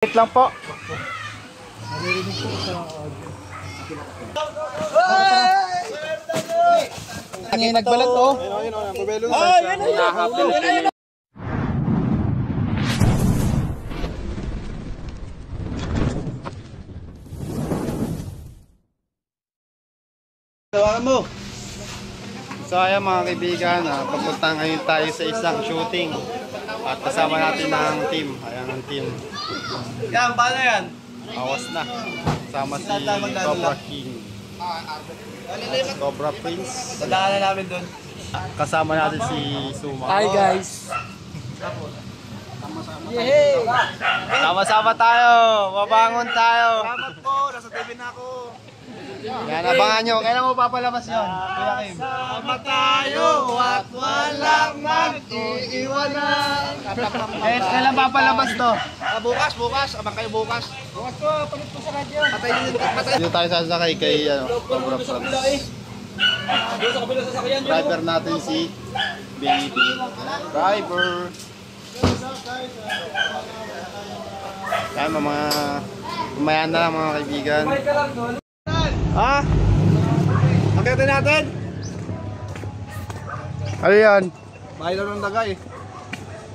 Wait lang po. Naririnig po sa audio. Ang nagbalat oh. Ayun, pabelo. Ayun. Tawagan mo. So ayan mga kaibigan, papunta ngayon tayo sa isang shooting. At kasama natin ang team. Ayan ang team. Yan, paano yan? Awas na. Kasama si Cobra King. Cobra Prince. Tandaan na namin doon. Kasama natin si Suma. Hi guys. Yay! Sama-sama tayo. Mabangon tayo. Salamat po, nasa TV na ako. Yan, abangan nyo. Kailan mo papalabas yun? Kuya Kim. Sama tayo at walang mag-iiwanan. Kailan papalabas to? Bukas. Abang kayo bukas. Bukas po, palit po sa radyo. Patay din patay. Dito tayo sasakay kay Cobra Prince. Driver natin si Baby. Driver. Yan mga kumayan na lang mga kaibigan. Ha? Akyatin natin. Ano yan? Bahay lang ng daga eh.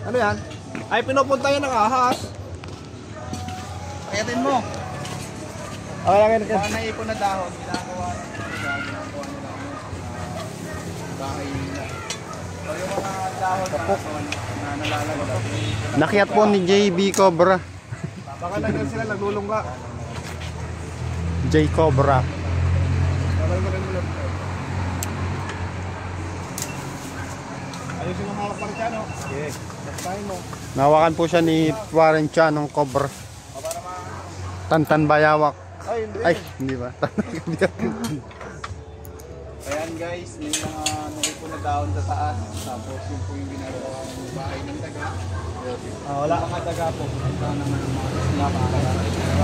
Ano yan? Ay, pinupunta yan ng ahas. Akyatin mo. Okay lang yan. Baka naipon na dahon. Ginagawa nila bahay nila. So yung mga dahon na nalalagay. Nakiat po ni JB Cobra. Baka lang yan sila naglulungga. J Cobra. Sabay mo rin mo lang. Ayusin ang hawak pa rin siya, no? Okay. Bastahin mo. Nawakan po siya ni Warren Chan ng Cobra. Tantan Bayawak. Ay, hindi. Ay, hindi ba? Ayan guys, may mga naipon na dahon sa taas. Tapos yun po yung ginagawa ng bahay ng daga. Wala mga daga po. Ito naman ang mga isla.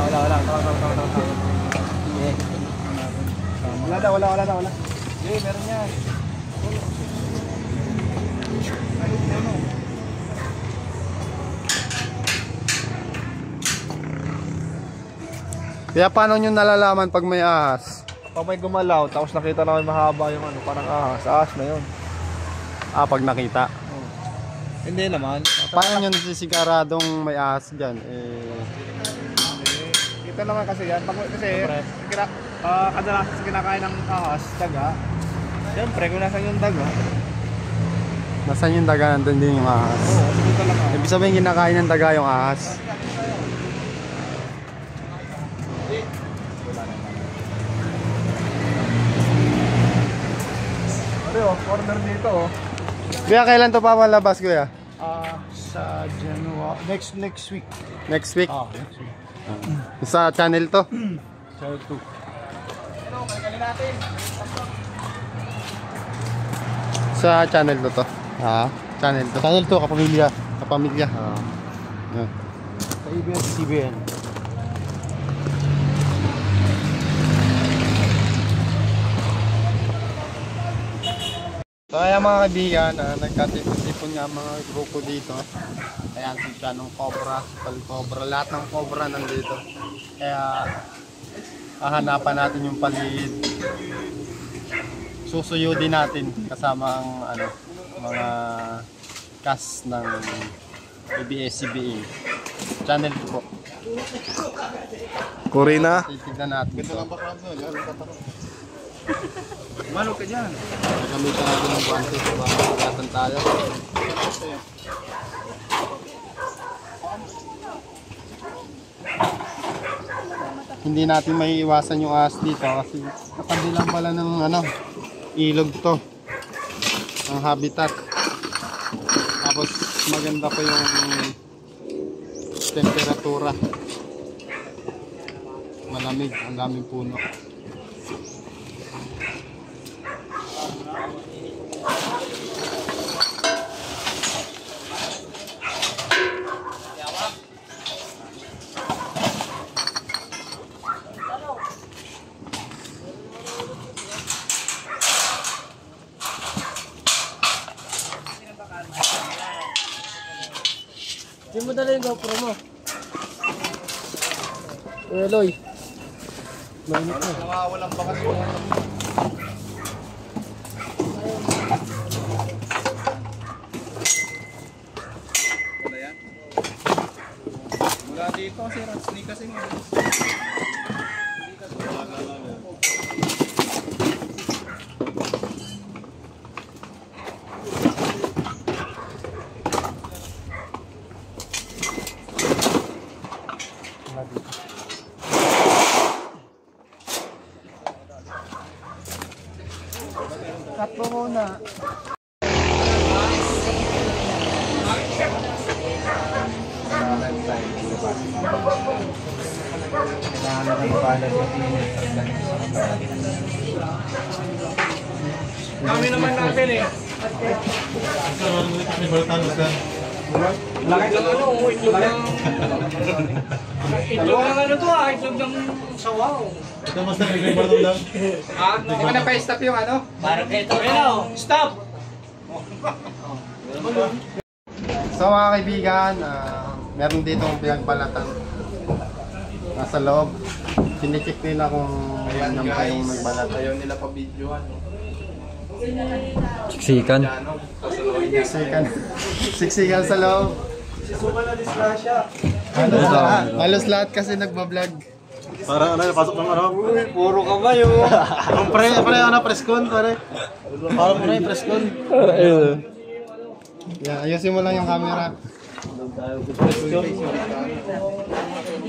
Wala. Wala. Okay, meron yan. Kaya paano nyo nalalaman pag may ahas? Pag may gumalaw, tapos nakita namin mahaba yung parang ahas. Ahas na yun. Ah, pag nakita. Hindi naman. Paano nyo nasisiguradong may ahas dyan? Kita naman kasi yan. Kasi kadalasan sa kinakain ng ahas, daga. Siyempre, kung nasan yung daga. Nasaan yung daga? Nandun din yung ahas. Oo, dito lang ahas. Ibig sabihin kinakain ng daga yung ahas. Order dito oh. Kuya, kailan to papalabas kuya? Sa January next week. Next week? Next week. Sa channel to? Channel 2. Sa channel to? Ha? Channel to? Channel to, Kapamilya. Kapamilya. Yan. Sa ABS-CBN. So ayan mga kaibigan, nagkatipon-tipon nga mga grupo dito. Ayan si Chanong Cobra, Pal Cobra, lahat ng Cobra nandito. Kaya hahanapan natin yung paligid. Susuyudin natin kasama ang mga cast ng ABS-CBN. Channel po. Corina. Titignan natin. Ganda lang background nun. Malo ka dyan. Gamitan natin ng guantes para magkatan tayo. Hindi natin may iwasan yung ahas dito kasi katabi lang pala ng ilog to. Ang habitat. Tapos maganda pa yung temperatura. Malamig, ang daming puno. Hindi mo dala yung GoPro mo. Eloy. Mainit na. Nawawalang bakas yung ano. Wala yan? Mula dito kasi Ratsni kasi nga. Cut mo muna. Kami naman natin eh. Laki lang ano, itlog ng... Itlog ng ano to ah, itlog ng sawaw. Ito mas nag-record lang. Ah, hindi ka na pa-stop yung ano? Parang ito. Ayun, stop! So mga kaibigan, meron dito ang pinagbalatan. Nasa loob. Sinicheck nila kung ano pa yung nagbalat. Ayaw nila pa-videoan. Siksikan. Siksikan. Siksikan sa loob. Halos lahat kasi nagbablog. Para ano, pasok ng ano. Puro kamay oh. Ang pre, ano, preskon, pare. Para mo na yung preskon. Yeah, ayusin mo lang yung camera.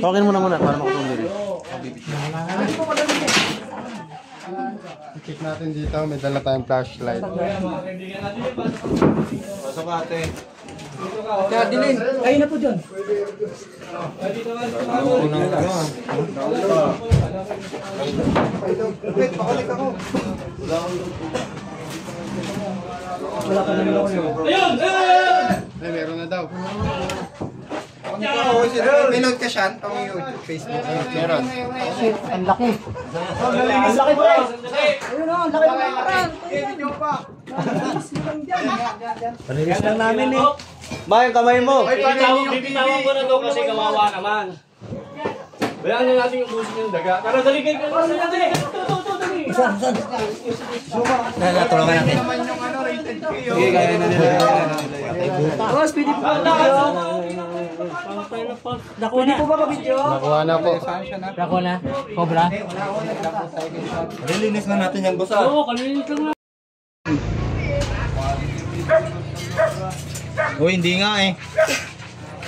Talkin mo na muna para makatulong dito. Check natin dito, may dala tayong flashlight. Pasok ate. Kaya dilin. Ayun na po dyan. Wait, pakalik ako. Wala ka naman ako yun. Ay, meron na daw. Pinood ka siya? Ang YouTube, Facebook. Meron. Shit, ang laki. Ang laki po eh. Ayun na, ang laki ng parang. Video pa. Panilis lang namin eh. Bayang kamay mo. Bibitawan ko na to kasi kawawa naman. Bayaan na natin yung busin yung daga. Tara, dali kayo. Dali. Tulungan natin. Naman yung ano, rated kayo. Sige, kaya na nila. Oh, speedy po ba video? Pwede po ba pa-video? Nakuha na po. Dako na? Cobra? Rilinis na natin yan, boss. Oo, kalinis lang na. Uy, hindi nga eh.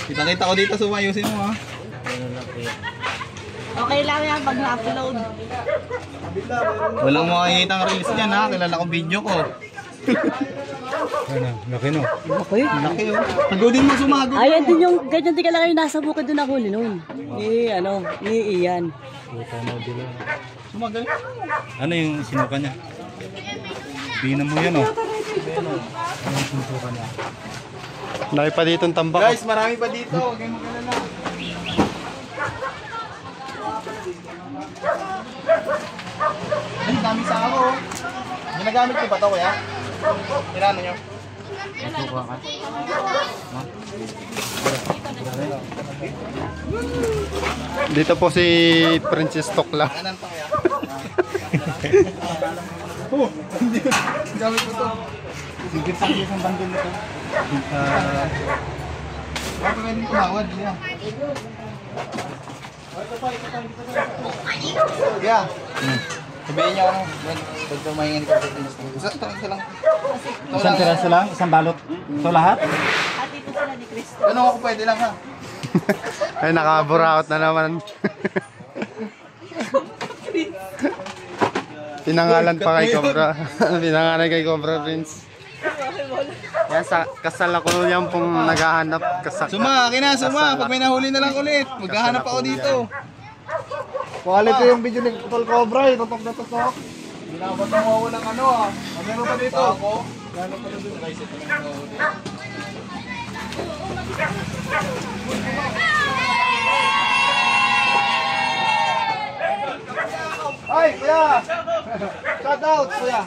Kita-kita ko dito, sumayusin mo ha. Okay lang yan pag na-upload. Walang makikita ang reels niyan ha. Kilala ko video ko. Ano, laki no. Okay. Laki oh. Pagodin mo sumagod. Ayan din yung, ganyan din ka lang yung nasa bukid doon ako noon. Ni Ian. Sumagal. Ano yung sinuka niya? Tingnan mo yan, oh. Dahil pa dito ang tambak. Guys, marami pa dito. Huwag kayong mag-alala. Ay, dami sa ako. Ginagamit ko ba ito kuya? Tirano nyo? Dito po si Princess Tokla. Kanan pa kuya? Oh, hindi. Gamit ko ito. Sigit-sigit ang bandil nito. Bakit pwedeng tumawad? Yeah. Yeah. Sabihin niyo ano, pag tumahingin ka sa tinas. Isa lang. Isang piraso lang? Isang balot? Ito lahat? At dito sila ni Cristo. Ano ako pwede lang ha? Ay, nakaburaot na naman. Pinangalan pa kay Cobra. Pinangalan kay Cobra Prince. Yan, kasal ako yan pong naghahanap. Suma, akin na, suma. Pag may nahuli na lang ulit. Maghahanap ako dito. Quality yung video ni Tol Cobra, tutok na tutok. Hindi na ako mawawalang ano ah. Meron pa dito. Ako. Meron pa dito. Ay, kuya! Shout out, kuya!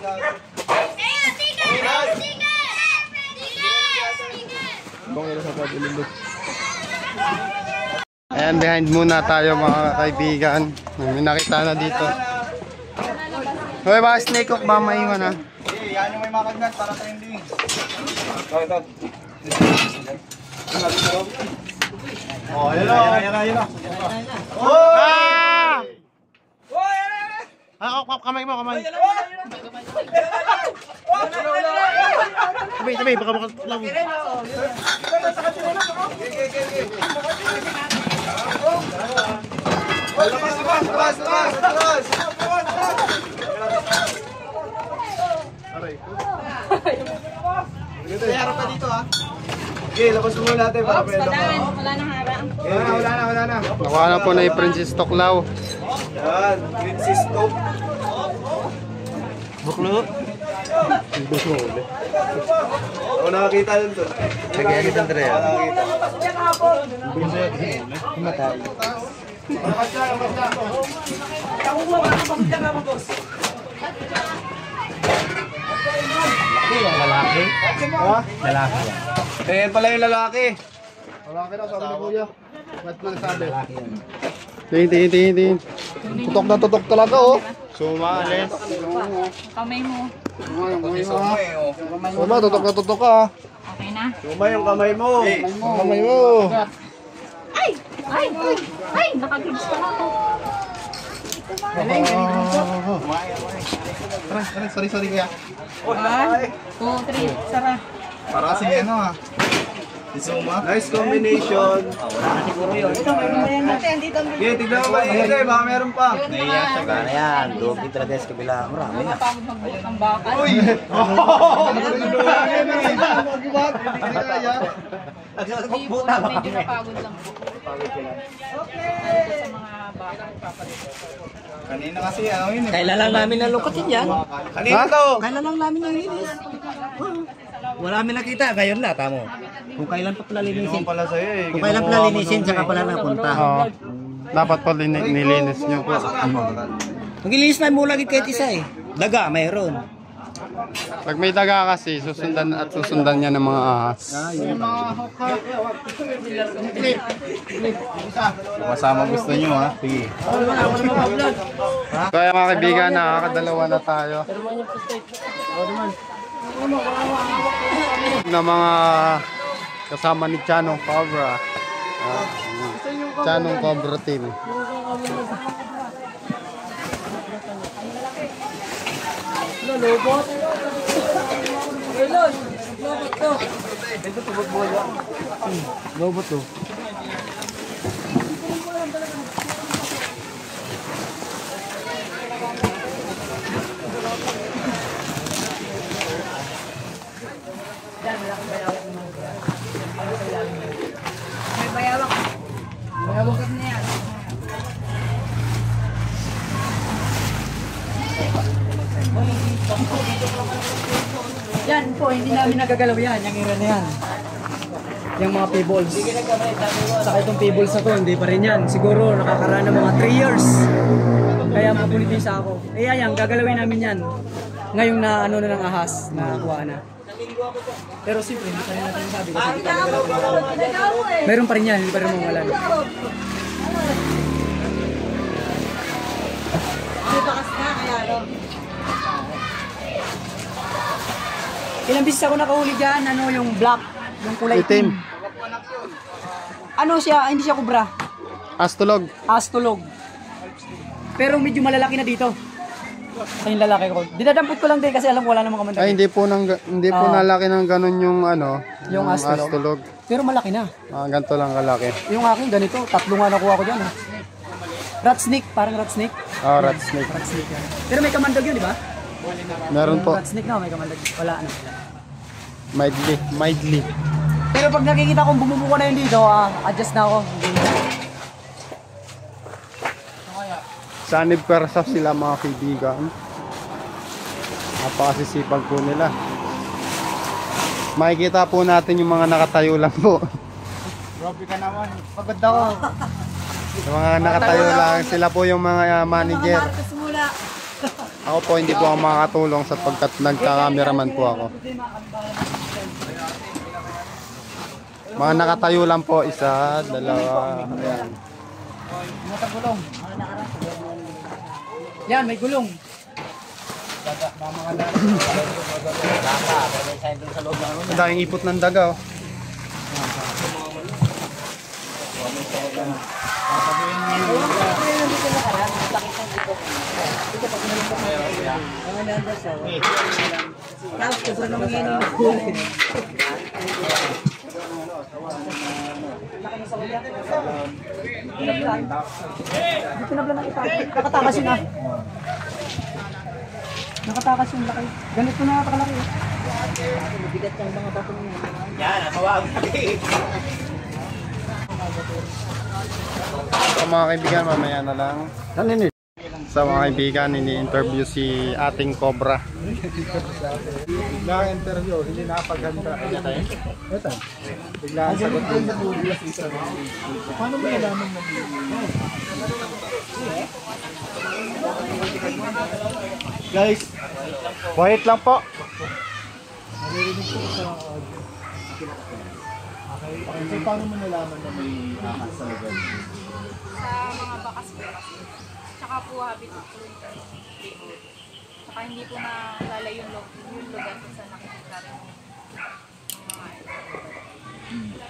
Ayan, behind muna tayo mga kaibigan. May nakita na dito. Hoy, baka snake hook ba maiwan ha? Okay, yan yung may makagnan para trending. Ito. Oh, yun o. Ah! Kamay mo, kamay. Tabi, baka lang. Labas! Harap pa dito ha. Okay, labas mo muna natin para pwede ka. Wala nang harang. Wala na. Nakuha na po na yung Princess Toklaw. Yan, Princess Top. Buklo. Ako nakakita nun to. Nagkakita na rin. Lalaki. Lalaki. Ayan pala yung lalaki. Wala ka na, sabi ni Kuya. Ba't nang sabi? Tingin. Tutok na tutok talaga oh. Sumales. Kamay mo. Wala, tutok na tutok ka. Okay na? Suma yung kamay mo. Kamay mo. Ay! Nakagibs pa na ako. Sorry Kuya. 1, 2, 3, Sara. Para kasi ano ha. Suma. Nice combination. Okay, tignan mo ba? Hindi, baka meron pa. Ano yan? Dobi talaga sa kabila. Marami na. Napagod magbuot ng baka. Uy! Buta ba? Medyo napagod lang po. Sa mga baka. Kanina kasi ano yun eh. Kailan lang namin nalukotin yan? Kanina to. Kailan lang namin nalinis? Wala kami nakita. Ngayon na, tamo. Kung kailan pa pala Hindi linisin. naman pala sa'yo eh. Kung kailan pala linisin, saka pala napunta. Oo. Dapat pa nilinis nyo. Maglinis na mo lagi kahit isa eh. Daga, mayroon. Pag may daga kasi, susundan niya ng mga ahas. Masama gusto nyo ha. Sige. Kaya mga kaibigan, nakakadalawa na tayo. Na mga kasama ni Chanong Cobra. Chanong Cobra team. Lobot to. May bayawak. Bayawak na yan. Yan po, hindi namin nagagalaw yan. Yung ira na yan. Yung mga pebbles. Saka itong pebbles na to, hindi pa rin yan. Siguro nakakaraan ng mga 3 years. Kaya mapunitisa ako. Eh yan, gagalawin namin yan. Ngayong na ano na ng ahas, na kuha na. Pero siyempre, hindi pa rin natin sabi kasi hindi pa rin meron pa rin yan, hindi pa rin mawalan. Ilang beses ako nakahuli dyan, ano yung black, yung kulay Itim. Ano siya, hindi siya kubra, Astulog. astulog. Pero medyo malalaki na dito. Sa yung lalaki ko. Dinadampot ko lang din kasi alam ko wala namang kamandag. Ay, hindi po nalaki ng ganun yung ano, Yung astulog. Pero malaki na. Ganito lang kalaki. Yung akin ganito, 3 nga nakuha ko dyan. Eh. Rat snake, parang rat snake. Rat snake. Rat snake yan. Pero may kamandag yun, di ba? Meron po. Rat snake na, may kamandag. Wala na. Mildly. Pero pag nakikita kong bumubuka na yun dito, adjust na ako. Sanib Persa sila mga kaibigan. Napakasisipag po nila. Makikita po natin yung mga nakatayo lang po. Grabe ka naman. Pagod ako. Yung mga nakatayo lang, sila po yung mga manager. Ako po hindi po ako makakatulong sapagkat nagka-cameraman po ako. Mga nakatayo lang po, 1, 2, ayan. Ingat ang gulong. Yan, may gulong. Ang daming ipot ng daga, oh. Tapos, sobrang naman yan. Pinabla ng ita. Nakatakas yun ah. Nakatakas yung laki. Ganito na napakalaki. Bigat yung mga bato mo. Yan, nakawag. Sa mga kaibigan, mamaya na lang. Sa mga kaibigan, ini-interview si ating Cobra. Bigla interview, hindi napaganda. Ito. Bigla ang sagot din. Paano mo nalaman mo? Guys, quiet lang po. So, paano mo nalaman na may ahas sa lugar? Sa mga bakas po kasi. Tsaka po habitat po yung people. Tsaka hindi po na lalayo yung lugar kung saan nakikita rin yung mga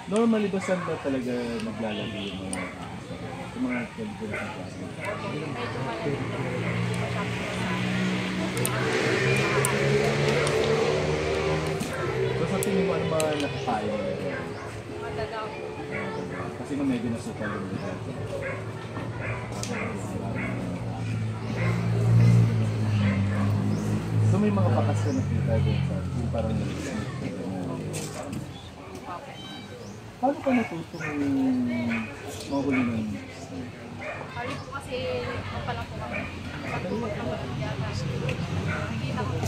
Normally ba saan ba talaga naglalagay yung mga ahas? Yung mga kaibigan sa klase? medyo malayo. So sa tingin mo, ano ba nakakain nila? Mga daga po. Kasi nung medyo nasukal yung lugar. So may mga bakas na nakita doon sa yung parang paano ka natutong mahuli ng Kali po kasi mapalang po kami. Pagpupot ng yata. Nakikita ko po.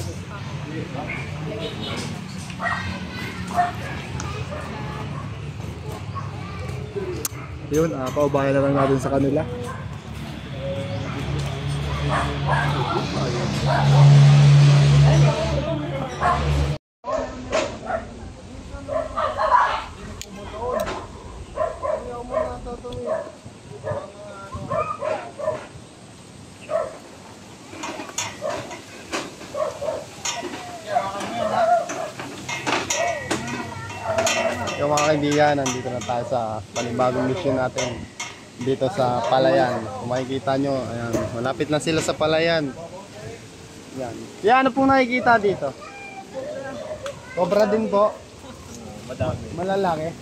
yun, paubayan na lang natin sa kanila. Yung mga kaibigan, nandito na tayo sa panibagong mission natin dito sa Palayan. Kung makikita nyo, ayan, malapit na sila sa Palayan. Yan. Yan, ano pong nakikita dito? Cobra din po. Malalaki.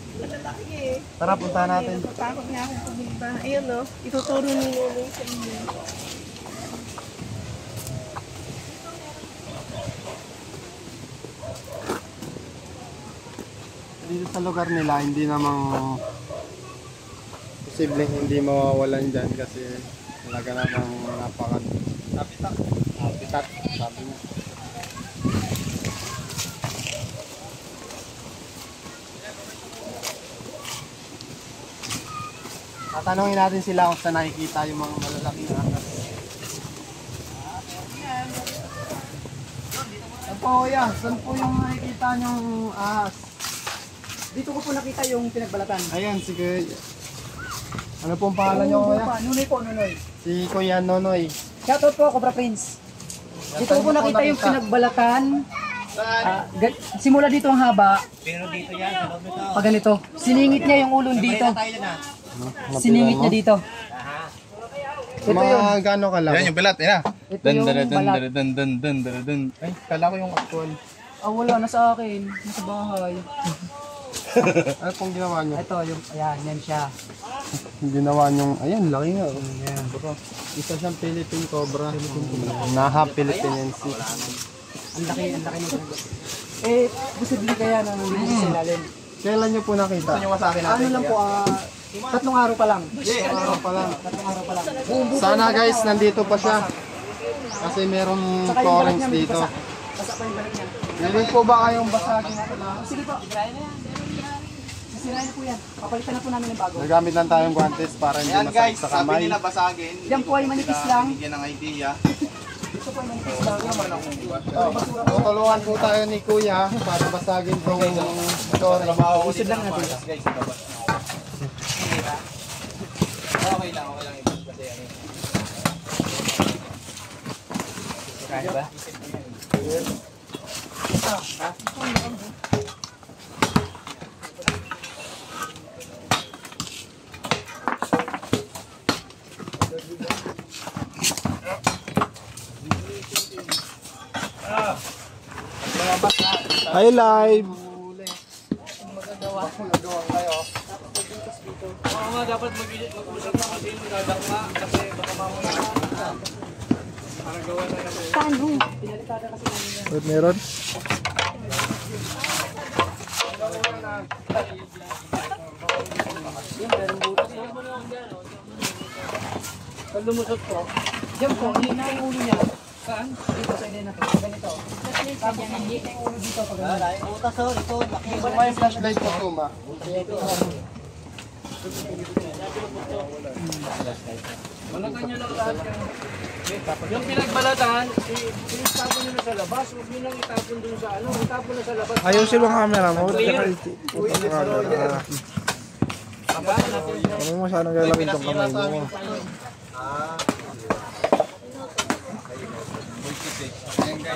Tara, punta natin. Takot nga akong pumunta. Ayun no, ituturo ni Lolo sa inyo. Dito sa lugar nila, hindi namang posibleng hindi mawawalan dyan kasi talaga namang habitat, sabi niya. Tatanungin natin sila kung saan nakikita yung mga malalaking ahas. Saan po kuya? Saan po yung nakikita niyong ahas? Dito ko po nakita yung pinagbalatan. Ayan, sige. Ano pong pangalan niyo kuya? Nunoy po, Nunoy. Si Kuya Nonoy. Shoutout po, Cobra Prince. Dito ko po nakita yung pinagbalatan. Simula dito ang haba. Pero dito yan, sa loob nito. Pag ganito. Siningit niya yung ulong dito. Tayo dyan ah. Siningit niya dito. Ito yun. Mga gano'ng kalaki? Yan yung belat, yan. Ito yung balat. Ay, kala ko yung actual. Ah, wala. Nasa akin. Nasa bahay. Ano pong ginawa niyo? Ito yung, ayan, yan siya. Ginawa niyong, ayan, laki nga. Oh. Ayan. Isa siyang Philippine Cobra. Naha Philippinensis. Ang laki nito. Eh, posible kaya na nandito sa ilalim. Kailan niyo po nakita? Ano lang po, 3 araw pa lang. Araw pa lang. 3 araw pa lang. Sana guys, nandito pa siya. Kasi merong Saka yung balat torrents niya, may dito. basa. Basa pa yung balat niya. Meron po ba kayong basagin? Sige po. Sisirain na po yan. Papalitan na po namin ng bago. Nagamit lang tayong guantes para hindi Ayan masakit guys, sa sabi kamay. nila basagin. Yan po ay manipis lang. Bigyan ng idea. Ito po ay manipis lang. Tutulungan po tayo ni Kuya para basagin tong torrent. Trabaho Usod lang natin. guys. Okay lang ibig kasi ano. Kaya ba? Hi live. Oo nga, dapat mag-usap na kasi yung dadakma kasi baka mamaya para gawa na naman. Wait, meron? Pag lumusot po, Diyan po, hindi na yung ulo niya. Saan? Dito sa idea natin. Ganito. Tapos hindi na yung ulo dito. Pag ganito. May flashlight po to, ma. balatan nyo lang lahat yan. Yung pinagbalatan, itapon nyo na sa labas. Huwag nyo lang itapon dun sa ano. Itapon na sa labas. Ayusin mo ang camera mo. Ano mo masyadong galamin itong kamay mo.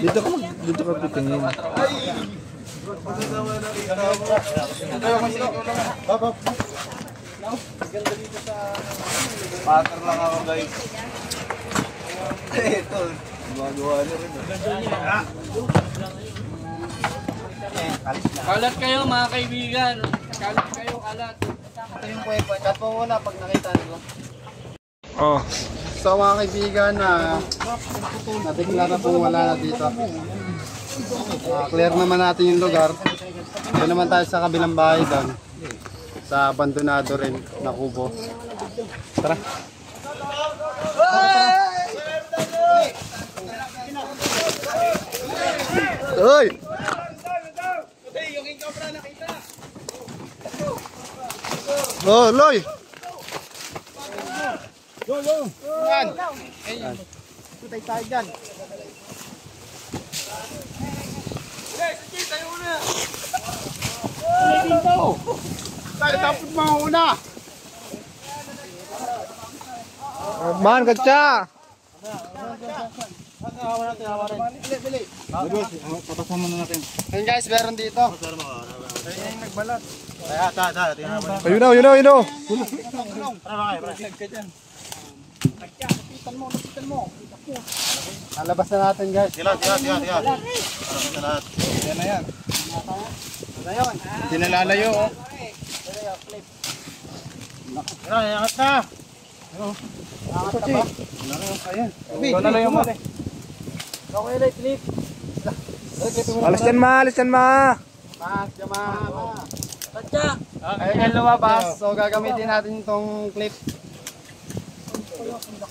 Dito ka titingin. Patter lang ako guys. Ito. Gumagawa na rin. Kalat kayo mga kaibigan. Kalat kayo, kalat. Ito yung kwekwe. Cut mo muna pag nakita nyo. Oh. So mga kaibigan, nadeklara pong wala na dito. Clear naman natin yung lugar. Doon naman tayo sa kabilang bahay doon. Sa abandonado rin na kubo. Tara. Hoy! Oh, Loy! Yan. Yan. Tutay tayo dyan. Tayo tapos mauna. Man, katsa! Ayun guys, meron dito. Ayun na. Nalabas na natin guys. Tiyan. Yan na yan. Hindi nalalayo. Oh. Angat na. Nalalayo mo. Alis yan ma. Mas, jama. Ayun yung lumabas. So gagamitin natin itong clip.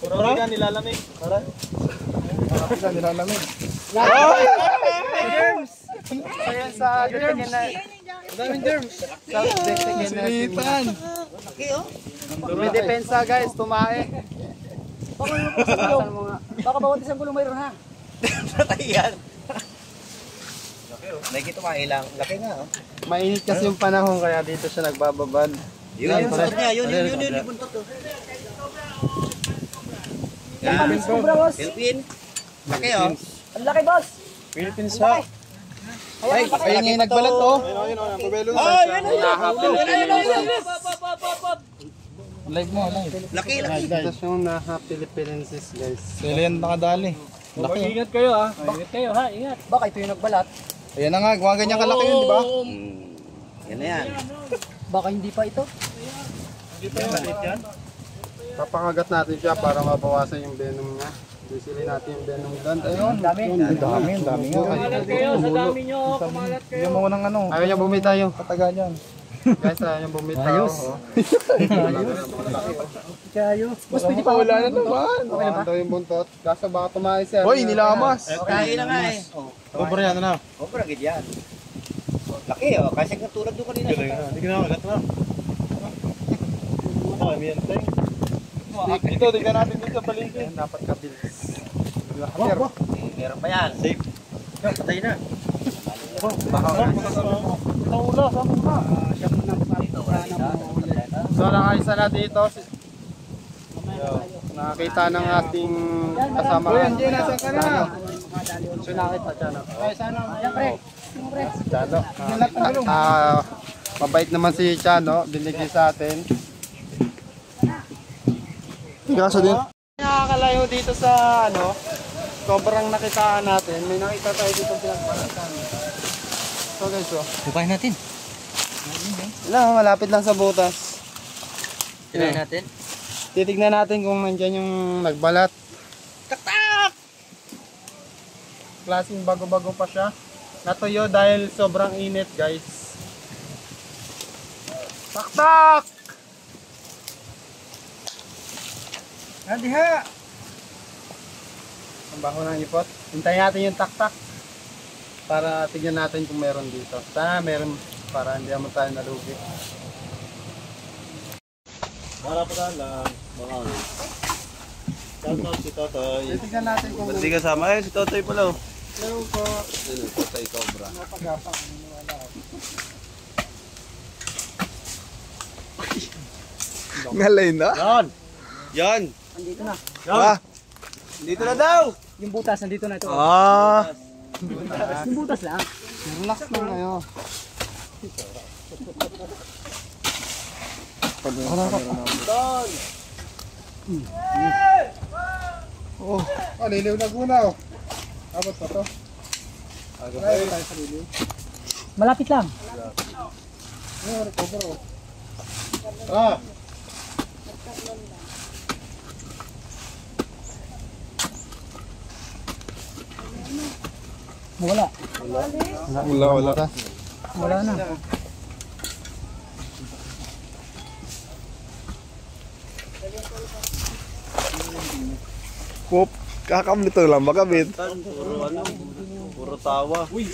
Puro ka nilalamig. Germs! So yun sa germs. Daming germs. Sa detektikin na simulan. May depensa guys, tumae. Baka bawat isang gulong mayroon ha. Tatayan. Lagi ito mailang. Laki nga oh. Mainit kasi yung panahon kaya dito siya nagbababad. Yun yung sakot niya. Yun yung buntot oh. Panis ko bro boss. Philippine. Laki oh. Ang laki boss. Philippines ha. Ay, ayun yung nagbalat oh. Laki. Ito yung naha Philippines guys. Sila yan nakadali. Ingat kayo ha. Ingat kayo ha. Ingat. Baka ito yung nagbalat. Ayan na nga, gumaganyan kalaki yun, di ba? Yan na yan. Baka hindi pa ito. Papakagat natin siya para mabawasan yung venom niya. Bisilin natin yung venom doon. Ayun. Dami. Ang dami nga. Kumalat kayo. Sa dami nyo. Kumalat kayo. Yung mga nang ano, Ayaw niya bumitaw. kataga niyan. Guys, ayaw niya bumitaw. Ayos. Boss, pwede pa wala na naman. Okay daw yung buntot. Kaso baka tumalis yan. Hoy, nilamas. Kaya na nga eh. Obra yan na. Obra gid yan. Laki oh. Kasi katulad doon kanina. Hindi ka na magat na. Ito, tignan natin dito sa paligid. Dapat kabilis. Meron pa yan. Safe. Patay na. So, nakaisa na dito. Nakakita ng ating kasama. Kuya, Angie, nasa ka na? So nakita Chano. Ay, sana. Ayan, pre. Chano. Mabait naman si Chano, binigay sa atin. Kaso din. Nakakalayo dito sa ano, sobrang nakitaan natin. May nakita tayo dito pinagbalatan. So guys, Lupain natin. wala, malapit lang sa butas. Tirahin natin. Titignan natin kung nandyan yung nagbalat. Tak-tak! Klaseng bago-bago pa siya. Natuyo dahil sobrang init, guys. Tak-tak! Diha! Ang baho ng ipot. Hintayin natin yung tak-tak. Para tignan natin kung meron dito. Sana meron para hindi naman tayo nalugi. Para pa lang, mga Totoy, si Totoy. Titignan natin kung Ba't di kasama? Si Totoy pala. Hello po. Totoy Cobra. Mapagapak. Ngalay na? Yan! Andito na. Dito na daw! Yung butas, nandito na ito. Yung butas lang. Relax lang kayo. Oh, liliw na gunaw. Abot pa to. Tayo sa liliw. Malapit lang. Recover oh. Ah! Wala. Wala. Wala na. Kop, kakamlito lang makabit. Puro ano, puro tawa. Uy,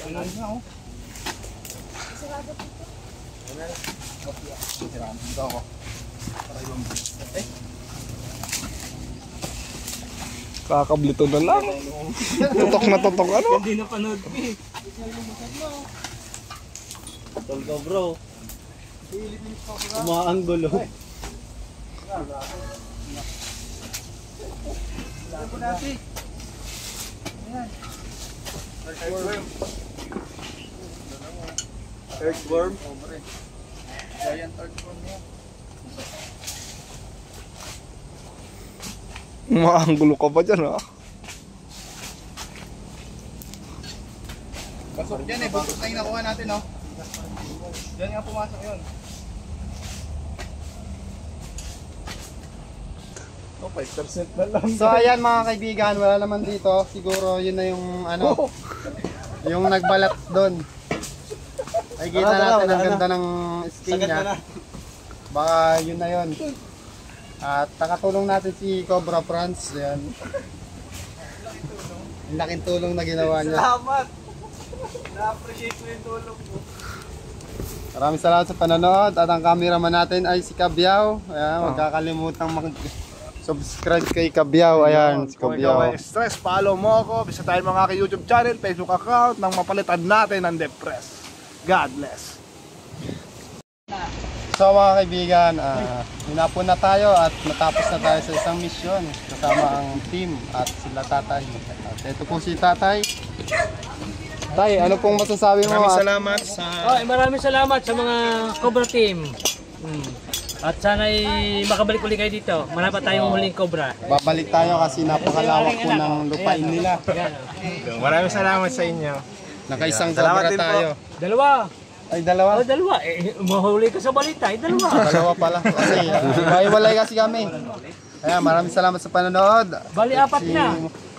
Kakablito na lang. Tutok na tutok ano? Hindi na panood ko eh. Tol ko bro. Umaanggulo. Earthworm. Giant earthworm yan. Maanggulo ka pa dyan ha? Pasok dyan eh, buntot na yung nakuha natin oh. Diyan nga pumasok yun. Oh, 5% na lang. So ayan mga kaibigan, wala naman dito. Siguro yun na yung ano, yung nagbalat doon. Ay kita natin ang ganda ng skin niya. Baka yun na yun. At nakatulong natin si Cobra Franz. Ayan. Ang laking tulong na ginawa niya. Salamat! Na-appreciate ko yung tulong mo. Maraming salamat sa panonood. At ang cameraman natin ay si Kabiao. Ayan, huwag kakalimutan mag-subscribe kay Kabiao. Ayan, si Kung ikaw Kabiao. ay stress, follow mo ako. Bisitahin mo ang aking YouTube channel, Facebook account nang mapalitan natin ang depressed. God bless. So mga kaibigan, hinapon na tayo at matapos na tayo sa isang misyon kasama ang team at sila tatay. At ito po si tatay. Tay, ano pong masasabi mo? Salamat sa... Maraming salamat sa mga Cobra team. At sana'y makabalik ulit kayo dito. Marami pa tayong huling Cobra. Babalik tayo kasi napakalawak po ng lupain nila. Maraming salamat sa inyo. Nakaisang Salamat Cobra din po. tayo. Dalawa. Ay, dalawa? Dalawa. Mahuli ka sa balita. Dalawa. Dalawa pala. Kasi iba-iwalay kasi kami. Kaya maraming salamat sa panonood. Bali, apat Si na.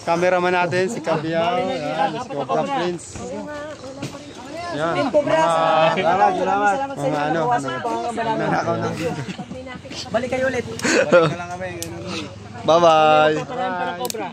cameraman natin, si Kabiao. Ayan, si Cobra Prince. Yan. Salamat. Mga ano. Nanakaw ng Balik kayo ulit. Bye-bye. Cobra.